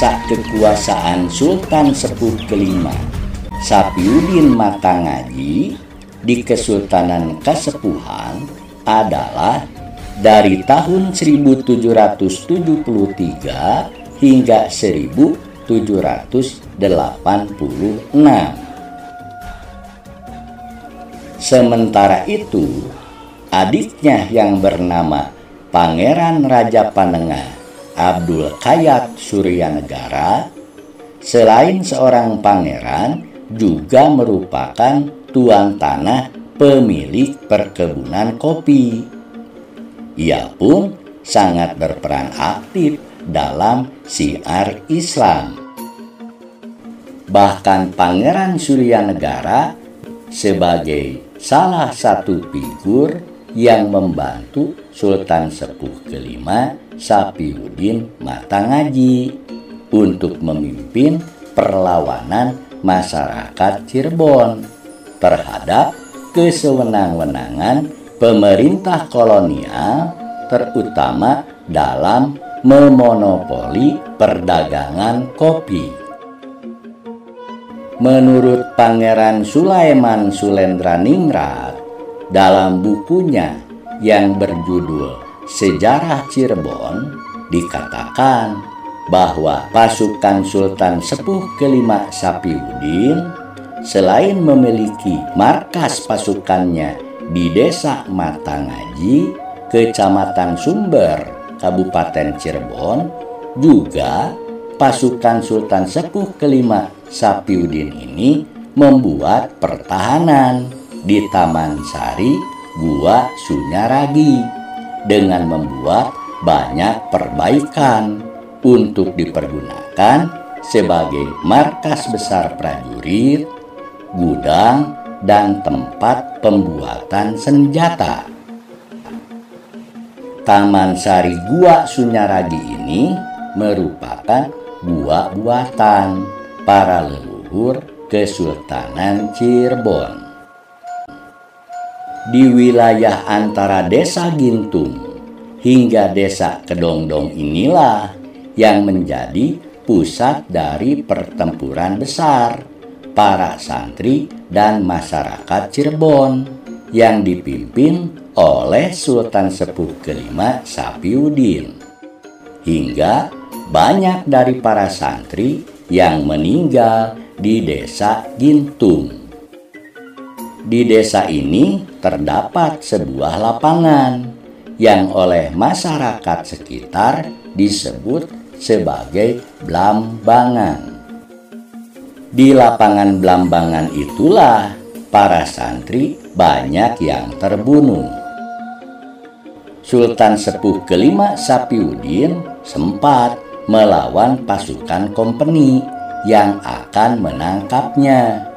masa kekuasaan Sultan Sepuh kelima Sapiuddin Matangaji di Kesultanan Kasepuhan adalah dari tahun 1773 hingga 1786. Sementara itu, adiknya yang bernama Pangeran Raja Panengah Abdul Khayyat Suryanegara, selain seorang pangeran, juga merupakan tuan tanah pemilik perkebunan kopi. Ia pun sangat berperan aktif dalam syiar Islam. Bahkan Pangeran Suryanegara sebagai salah satu figur yang membantu Sultan Sepuh kelima Sapiuddin Matangaji untuk memimpin perlawanan masyarakat Cirebon terhadap kesewenang-wenangan pemerintah kolonial, terutama dalam memonopoli perdagangan kopi. Menurut Pangeran Sulaiman Sulendraningrat dalam bukunya yang berjudul Sejarah Cirebon, dikatakan bahwa pasukan Sultan Sepuh kelima Sapiuddin selain memiliki markas pasukannya di Desa Matangaji, Kecamatan Sumber, Kabupaten Cirebon, juga pasukan Sultan Sepuh kelima Sapiuddin ini membuat pertahanan di Taman Sari, Gua Sunyaragi, dengan membuat banyak perbaikan untuk dipergunakan sebagai markas besar prajurit, gudang, dan tempat pembuatan senjata. Taman Sari Gua Sunyaragi ini merupakan gua buatan para leluhur Kesultanan Cirebon. Di wilayah antara Desa Gintung hingga Desa Kedongdong inilah yang menjadi pusat dari pertempuran besar para santri dan masyarakat Cirebon yang dipimpin oleh Sultan Sepuh kelima Sapiuddin, hingga banyak dari para santri yang meninggal di Desa Gintung. Di desa ini terdapat sebuah lapangan yang oleh masyarakat sekitar disebut sebagai Blambangan. Di lapangan Blambangan itulah para santri banyak yang terbunuh. Sultan Sepuh kelima Sapiuddin sempat melawan pasukan kompeni yang akan menangkapnya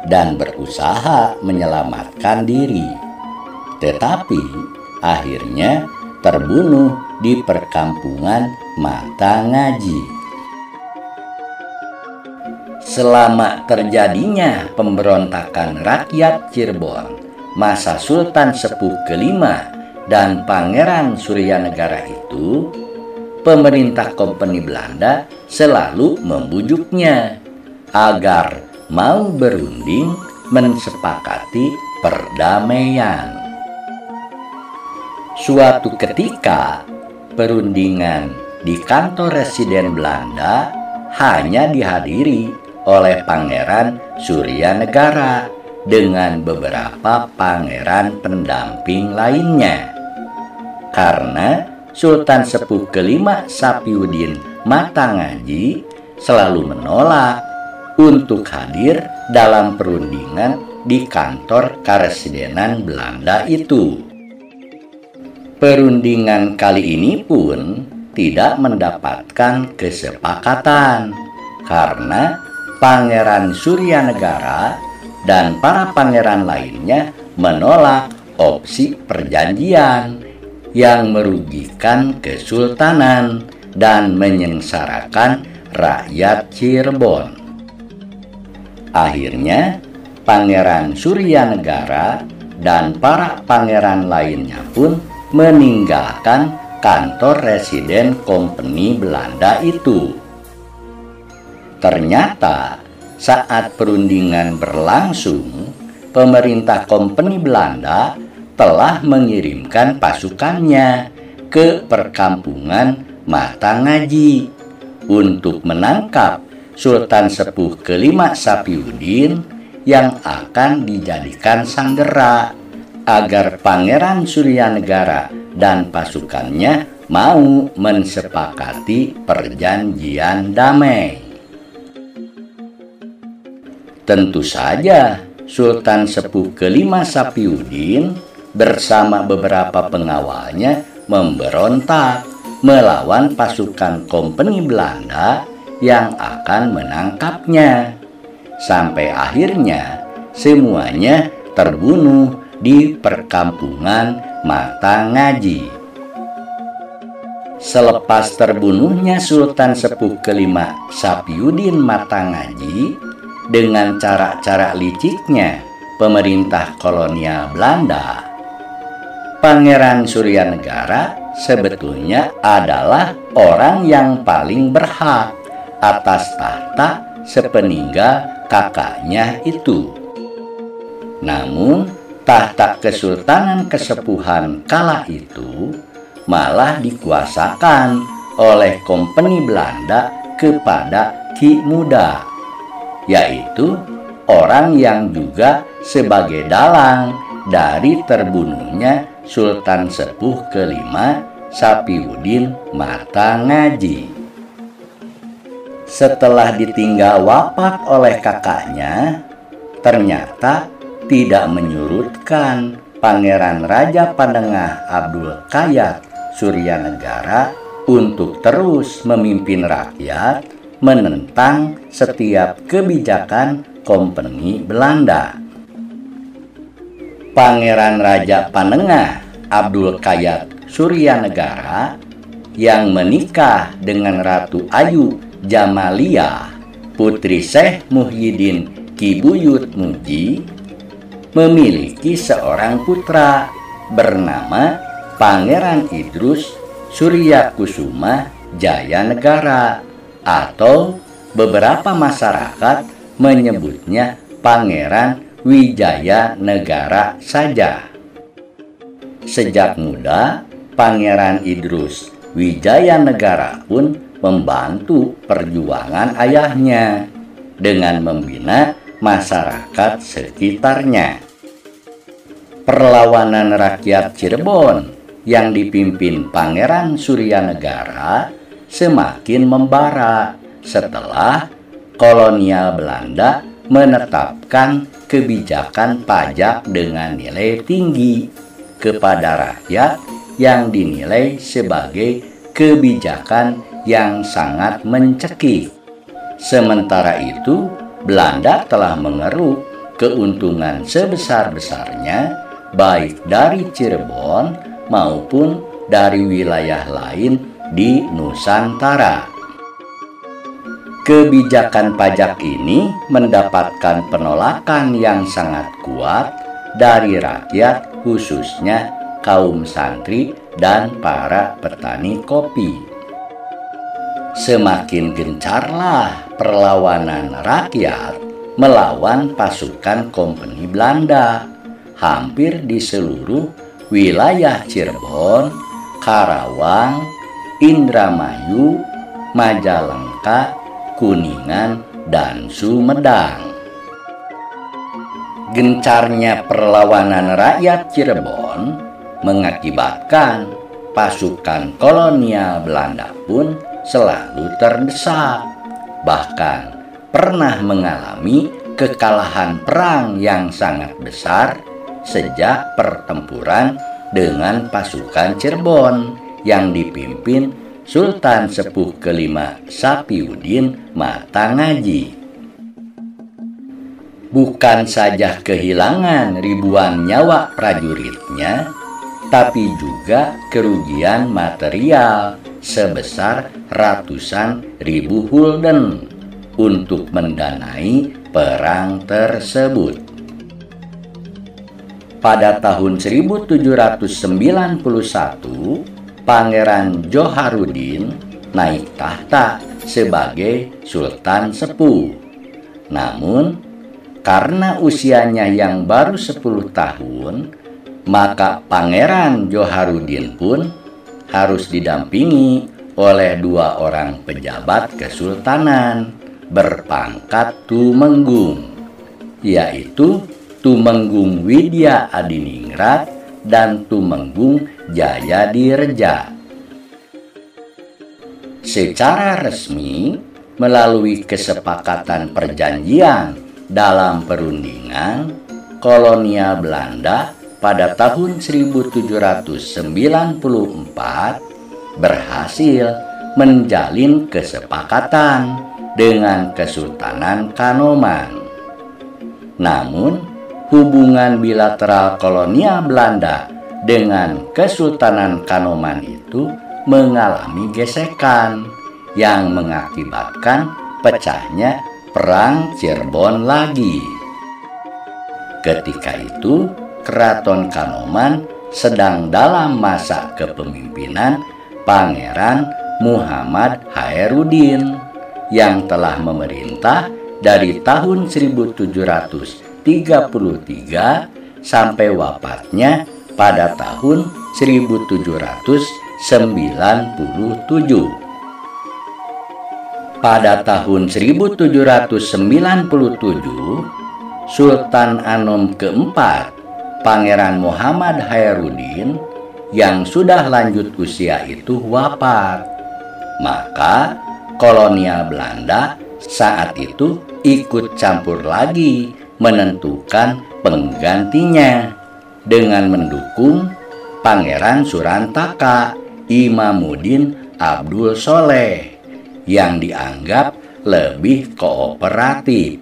dan berusaha menyelamatkan diri, tetapi akhirnya terbunuh di perkampungan Matangaji. Selama terjadinya pemberontakan rakyat Cirebon masa Sultan Sepuh kelima dan Pangeran Suryanegara itu, pemerintah kompeni Belanda selalu membujuknya agar mau berunding mensepakati perdamaian. Suatu ketika, perundingan di kantor residen Belanda hanya dihadiri oleh Pangeran Suryanegara dengan beberapa pangeran pendamping lainnya. Karena Sultan Sepuh kelima Sapiuddin Matangaji selalu menolak untuk hadir dalam perundingan di kantor karesidenan Belanda itu. Perundingan kali ini pun tidak mendapatkan kesepakatan karena Pangeran Suryanegara dan para pangeran lainnya menolak opsi perjanjian yang merugikan kesultanan dan menyengsarakan rakyat Cirebon. Akhirnya, Pangeran Suryanegara dan para pangeran lainnya pun meninggalkan kantor residen kompeni Belanda itu. Ternyata saat perundingan berlangsung, pemerintah Kompeni Belanda telah mengirimkan pasukannya ke perkampungan Mata Ngaji untuk menangkap Sultan Sepuh kelima Sapiuddin yang akan dijadikan sandera agar Pangeran Suryanegara dan pasukannya mau mensepakati perjanjian damai. Tentu saja Sultan Sepuh kelima Sapiuddin bersama beberapa pengawalnya memberontak melawan pasukan Kompeni Belanda yang akan menangkapnya. Sampai akhirnya semuanya terbunuh di perkampungan Mata Ngaji. Selepas terbunuhnya Sultan Sepuh kelima Sapiuddin Mata Ngaji, dengan cara-cara liciknya pemerintah kolonial Belanda, Pangeran Suryanegara sebetulnya adalah orang yang paling berhak atas tahta sepeninggal kakaknya itu. Namun, tahta Kesultanan Kesepuhan kala itu malah dikuasakan oleh Kompeni Belanda kepada Ki Muda, yaitu orang yang juga sebagai dalang dari terbunuhnya Sultan Sepuh kelima Sapiuddin Mata Ngaji. Setelah ditinggal wafat oleh kakaknya, ternyata tidak menyurutkan Pangeran Raja Panengah Abdul Qayyad Suryanegara untuk terus memimpin rakyat menentang setiap kebijakan Kompeni Belanda. Pangeran Raja Panengah Abdul Qayyad Suryanegara yang menikah dengan Ratu Ayu Jamaliyah, putri Syekh Muhyiddin Ki Buyut Muji, memiliki seorang putra bernama Pangeran Idrus Suryakusuma Jayanegara, atau beberapa masyarakat menyebutnya Pangeran Wijaya Negara saja. Sejak muda, Pangeran Idrus Wijaya Negara pun membantu perjuangan ayahnya dengan membina masyarakat sekitarnya. Perlawanan rakyat Cirebon yang dipimpin Pangeran Suryanegara semakin membara setelah kolonial Belanda menetapkan kebijakan pajak dengan nilai tinggi kepada rakyat yang dinilai sebagai kebijakan yang sangat mencekik. Sementara itu, Belanda telah mengeruk keuntungan sebesar-besarnya baik dari Cirebon maupun dari wilayah lain di Nusantara. Kebijakan pajak ini mendapatkan penolakan yang sangat kuat dari rakyat, khususnya kaum santri dan para petani kopi. Semakin gencarlah perlawanan rakyat melawan pasukan Kompeni Belanda hampir di seluruh wilayah Cirebon, Karawang, Indramayu, Majalengka, Kuningan, dan Sumedang. Gencarnya perlawanan rakyat Cirebon mengakibatkan pasukan kolonial Belanda pun selalu terdesak, bahkan pernah mengalami kekalahan perang yang sangat besar sejak pertempuran dengan pasukan Cirebon yang dipimpin Sultan Sepuh kelima Sapiuddin Mata Ngaji. Bukan saja kehilangan ribuan nyawa prajuritnya, tapi juga kerugian material sebesar ratusan ribu gulden untuk mendanai perang tersebut. Pada tahun 1791, Pangeran Djoharuddin naik tahta sebagai Sultan Sepuh. Namun, karena usianya yang baru 10 tahun, maka Pangeran Djoharuddin pun harus didampingi oleh 2 orang pejabat kesultanan berpangkat Tumenggung, yaitu Tumenggung Widya Adiningrat dan Tumenggung Jayadireja. Secara resmi, melalui kesepakatan perjanjian dalam perundingan, kolonial Belanda pada tahun 1794 berhasil menjalin kesepakatan dengan Kesultanan Kanoman. Namun, hubungan bilateral kolonial Belanda dengan Kesultanan Kanoman itu mengalami gesekan yang mengakibatkan pecahnya Perang Cirebon lagi. Ketika itu, Keraton Kanoman sedang dalam masa kepemimpinan Pangeran Muhammad Khairuddin yang telah memerintah dari tahun 1733 sampai wafatnya pada tahun 1797. Pada tahun 1797, Sultan Anom keempat, Pangeran Muhammad Khairuddin, yang sudah lanjut usia itu wafat. Maka kolonial Belanda saat itu ikut campur lagi menentukan penggantinya dengan mendukung Pangeran Surantaka Imamuddin Abdul Soleh yang dianggap lebih kooperatif.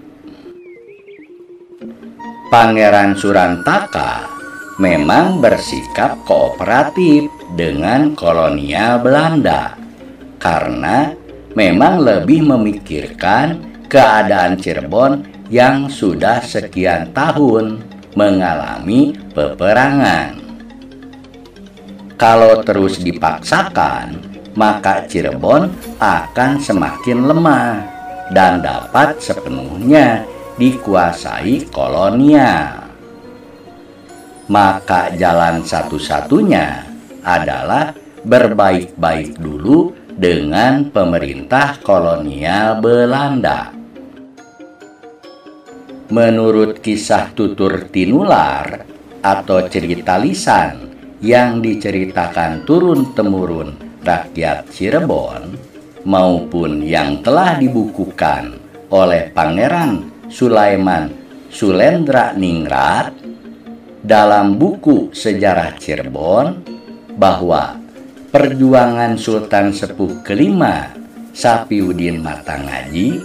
Pangeran Surantaka memang bersikap kooperatif dengan kolonial Belanda karena memang lebih memikirkan keadaan Cirebon yang sudah sekian tahun mengalami peperangan. Kalau terus dipaksakan, maka Cirebon akan semakin lemah dan dapat sepenuhnya dikuasai kolonial. Maka jalan satu-satunya adalah berbaik-baik dulu dengan pemerintah kolonial Belanda. Menurut kisah tutur tinular atau cerita lisan yang diceritakan turun-temurun rakyat Cirebon maupun yang telah dibukukan oleh Pangeran Sulaiman Sulendraningrat dalam buku Sejarah Cirebon, bahwa perjuangan Sultan Sepuh kelima Sapiuddin Matangaji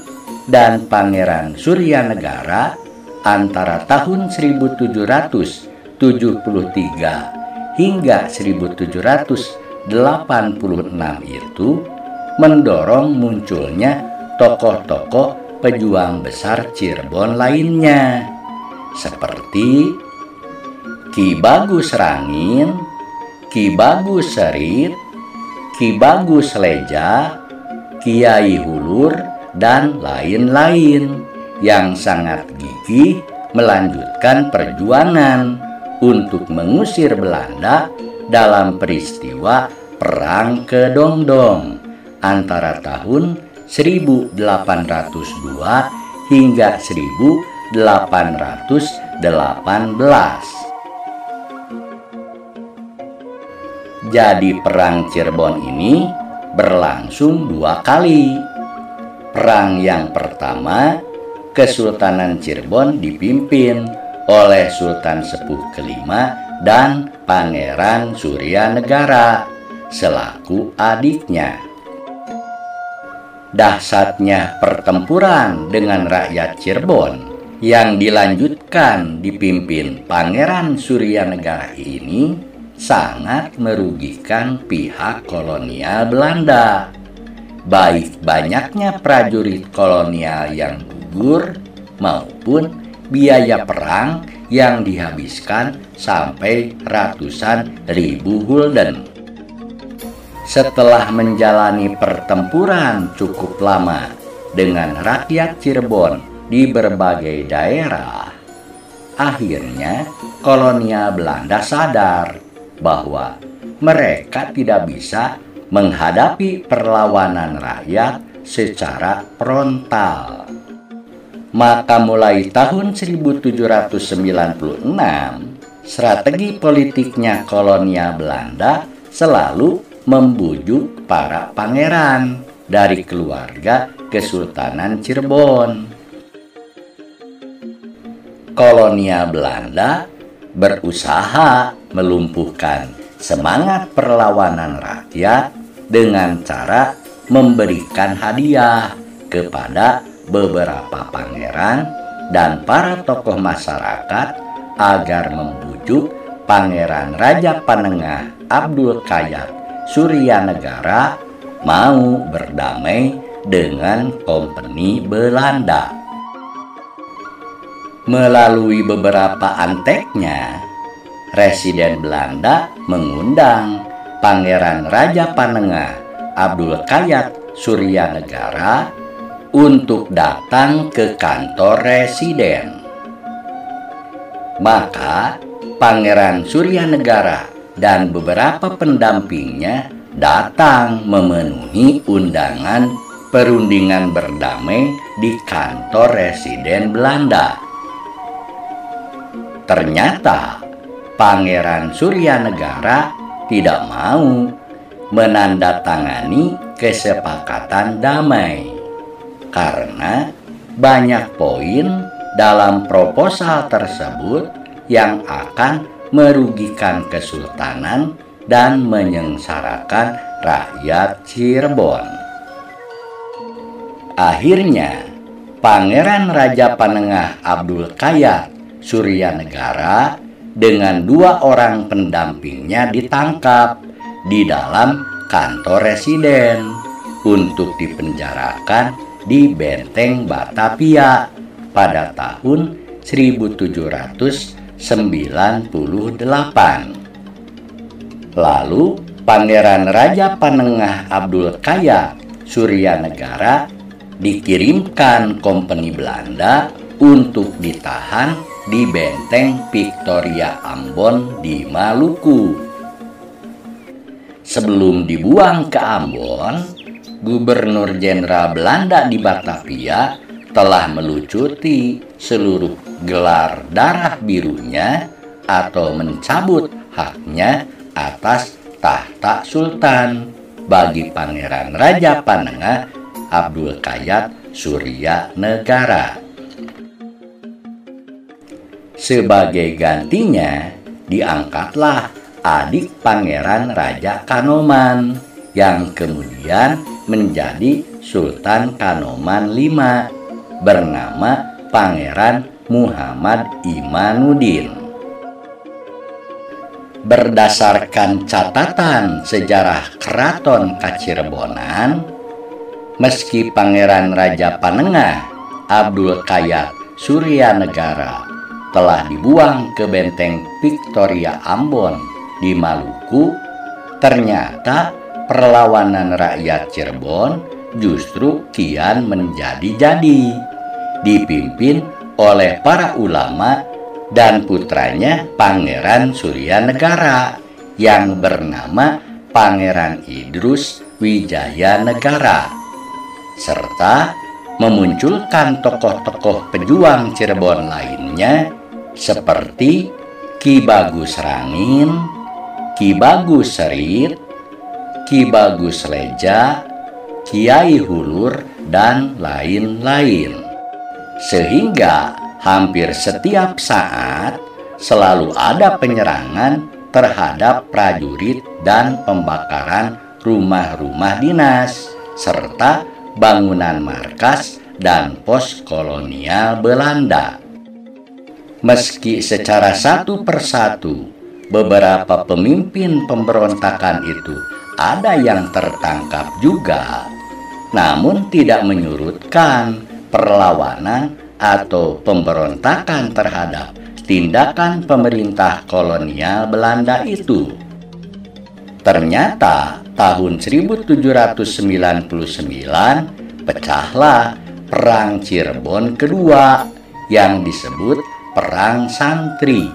dan Pangeran Suryanegara antara tahun 1773 hingga 1786 itu mendorong munculnya tokoh-tokoh pejuang besar Cirebon lainnya, seperti Ki Bagus Rangin, Ki Bagus Serit, Ki Bagus Leja, Kiai Hulur, dan lain-lain yang sangat gigih melanjutkan perjuangan untuk mengusir Belanda dalam peristiwa Perang Kedongdong antara tahun 1802 hingga 1818. Jadi Perang Cirebon ini berlangsung 2 kali. Perang yang pertama, Kesultanan Cirebon dipimpin oleh Sultan Sepuh kelima dan Pangeran Suryanegara selaku adiknya. Dahsyatnya pertempuran dengan rakyat Cirebon yang dilanjutkan dipimpin Pangeran Suryanegara ini sangat merugikan pihak kolonial Belanda. Baik banyaknya prajurit kolonial yang gugur maupun biaya perang yang dihabiskan sampai ratusan ribu gulden. Setelah menjalani pertempuran cukup lama dengan rakyat Cirebon di berbagai daerah, akhirnya kolonial Belanda sadar bahwa mereka tidak bisa menghadapi perlawanan rakyat secara frontal. Maka mulai tahun 1796, strategi politiknya kolonial Belanda selalu membujuk para pangeran dari keluarga Kesultanan Cirebon. Kolonial Belanda berusaha melumpuhkan semangat perlawanan rakyat dengan cara memberikan hadiah kepada beberapa pangeran dan para tokoh masyarakat agar membujuk Pangeran Raja Panengah Abdul Kayat Suryanegara mau berdamai dengan Kompeni Belanda. Melalui beberapa anteknya, Residen Belanda mengundang Pangeran Raja Panengah Abdul Kayat Suryanegara untuk datang ke kantor residen. Maka Pangeran Suryanegara dan beberapa pendampingnya datang memenuhi undangan perundingan berdamai di kantor residen Belanda. Ternyata Pangeran Suryanegara tidak mau menandatangani kesepakatan damai karena banyak poin dalam proposal tersebut yang akan merugikan kesultanan dan menyengsarakan rakyat Cirebon. Akhirnya, Pangeran Raja Panengah Abdul Kayat Suryanegara dengan 2 orang pendampingnya ditangkap di dalam kantor residen untuk dipenjarakan di Benteng Batavia pada tahun 1798. Lalu Pangeran Raja Panengah Abdul Kayat Suryanegara dikirimkan Kompeni Belanda untuk ditahan di Benteng Victoria Ambon di Maluku. Sebelum dibuang ke Ambon, Gubernur Jenderal Belanda di Batavia telah melucuti seluruh gelar darah birunya atau mencabut haknya atas tahta sultan bagi Pangeran Raja Panengah Abdul Kayat Suryanegara. Sebagai gantinya, diangkatlah adik Pangeran Raja Kanoman yang kemudian menjadi Sultan Kanoman V bernama Pangeran Muhammad Imanuddin. Berdasarkan catatan sejarah Keraton Kacirebonan, meski Pangeran Raja Panengah Abdul Kayat Suryanegara telah dibuang ke Benteng Victoria Ambon di Maluku, ternyata perlawanan rakyat Cirebon justru kian menjadi-jadi, dipimpin oleh para ulama dan putranya Pangeran Suryanegara yang bernama Pangeran Idrus Wijayanegara, serta memunculkan tokoh-tokoh pejuang Cirebon lainnya seperti Ki Bagus Rangin, Ki Bagus Serit, Ki Bagus Leja, Kiai Hulur, dan lain-lain. Sehingga hampir setiap saat selalu ada penyerangan terhadap prajurit dan pembakaran rumah-rumah dinas, serta bangunan markas dan pos kolonial Belanda. Meski secara satu persatu beberapa pemimpin pemberontakan itu ada yang tertangkap juga, namun tidak menyurutkan perlawanan atau pemberontakan terhadap tindakan pemerintah kolonial Belanda itu. Ternyata tahun 1799 pecahlah Perang Cirebon kedua yang disebut Perang Santri.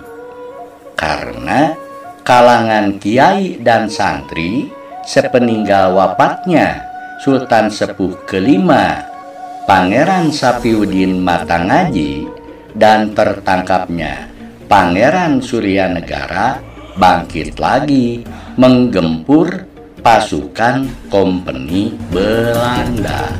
Karena kalangan kiai dan santri sepeninggal wafatnya Sultan Sepuh kelima Pangeran Sapiuddin Matangaji dan tertangkapnya Pangeran Suryanegara bangkit lagi menggempur pasukan Kompeni Belanda.